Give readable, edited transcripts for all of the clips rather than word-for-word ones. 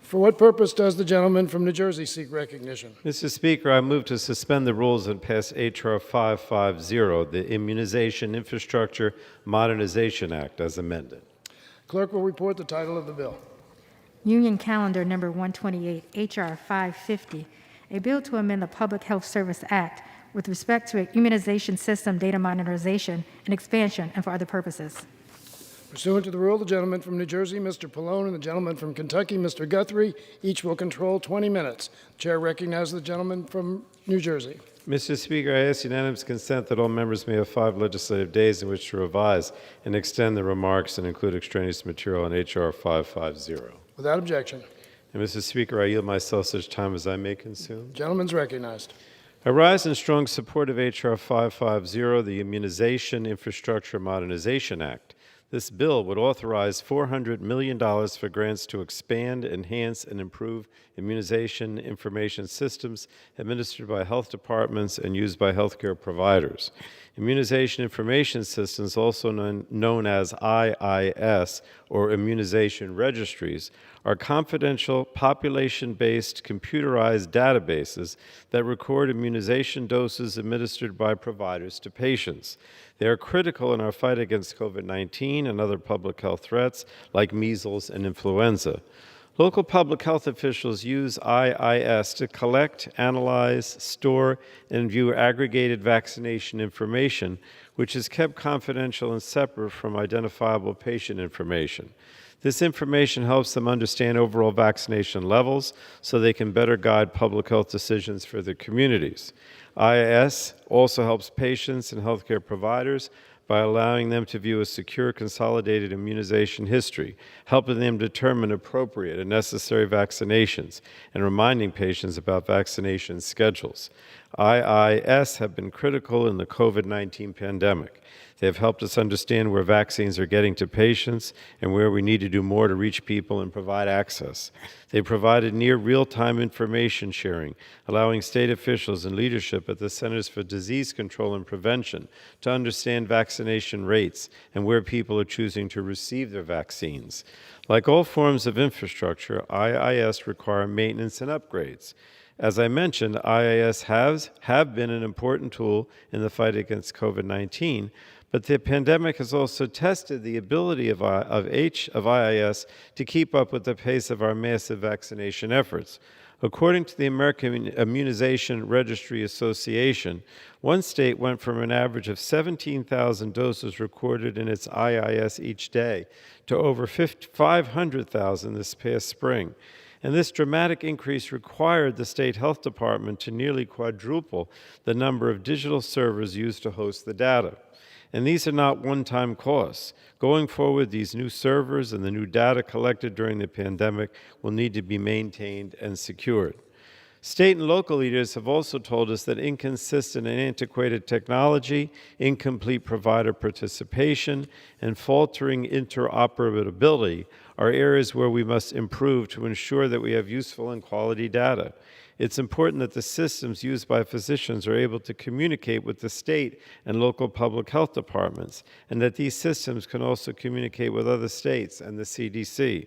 For what purpose does the gentleman from New Jersey seek recognition? Mr. Speaker, I move to suspend the rules and pass H.R. 550, the Immunization, Infrastructure, Modernization Act, as amended. Clerk will report the title of the bill. Union Calendar Number 128, H.R. 550, a bill to amend the Public Health Service Act with respect to immunization system data modernization and expansion and for other purposes. Pursuant to the rule, the gentleman from New Jersey, Mr. Pallone, and the gentleman from Kentucky, Mr. Guthrie, each will control 20 minutes. The chair recognizes the gentleman from New Jersey. Mr. Speaker, I ask unanimous consent that all members may have 5 legislative days in which to revise and extend the remarks and include extraneous material in H.R. 550. Without objection. And Mr. Speaker, I yield myself such time as I may consume. Gentleman's recognized. I rise in strong support of H.R. 550, the Immunization, Infrastructure, Modernization Act. This bill would authorize $400 million for grants to expand, enhance, and improve immunization information systems administered by health departments and used by healthcare providers. Immunization information systems, also known as IIS, or immunization registries, are confidential, population-based, computerized databases that record immunization doses administered by providers to patients. They are critical in our fight against COVID-19 and other public health threats like measles and influenza. Local public health officials use IIS to collect, analyze, store, and view aggregated vaccination information, which is kept confidential and separate from identifiable patient information. This information helps them understand overall vaccination levels so they can better guide public health decisions for their communities. IIS also helps patients and healthcare providers by allowing them to view a secure, consolidated immunization history, helping them determine appropriate and necessary vaccinations, and reminding patients about vaccination schedules. IIS have been critical in the COVID-19 pandemic. They have helped us understand where vaccines are getting to patients and where we need to do more to reach people and provide access. They provided near real-time information sharing, allowing state officials and leadership at the Centers for Disease Control and Prevention to understand vaccination rates and where people are choosing to receive their vaccines. Like all forms of infrastructure, IIS require maintenance and upgrades. As I mentioned, IIS have been an important tool in the fight against COVID-19, but the pandemic has also tested the ability of IIS to keep up with the pace of our massive vaccination efforts. According to the American Immunization Registry Association, one state went from an average of 17,000 doses recorded in its IIS each day to over 500,000 this past spring. And this dramatic increase required the state health department to nearly quadruple the number of digital servers used to host the data. And these are not one-time costs. Going forward, these new servers and the new data collected during the pandemic will need to be maintained and secured. State and local leaders have also told us that inconsistent and antiquated technology, incomplete provider participation, and faltering interoperability are areas where we must improve to ensure that we have useful and quality data. It's important that the systems used by physicians are able to communicate with the state and local public health departments, and that these systems can also communicate with other states and the CDC.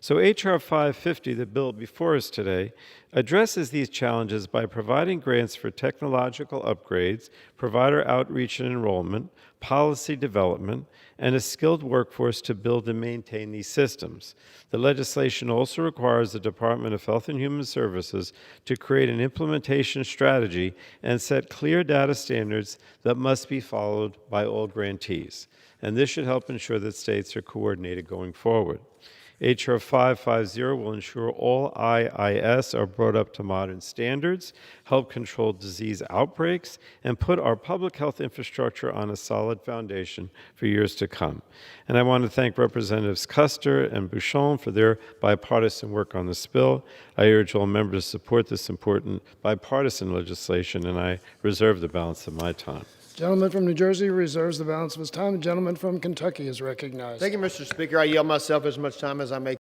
So H.R. 550, the bill before us today, addresses these challenges by providing grants for technological upgrades, provider outreach and enrollment, policy development, and a skilled workforce to build and maintain these systems. The legislation also requires the Department of Health and Human Services to create an implementation strategy and set clear data standards that must be followed by all grantees. And this should help ensure that states are coordinated going forward. H.R. 550 will ensure all IIS are brought up to modern standards, help control disease outbreaks, and put our public health infrastructure on a solid foundation for years to come. And I want to thank Representatives Custer and Bouchon for their bipartisan work on this bill. I urge all members to support this important bipartisan legislation, and I reserve the balance of my time. Gentleman from New Jersey reserves the balance of his time. The gentleman from Kentucky is recognized. Thank you, Mr. Speaker. I yield myself as much time as I may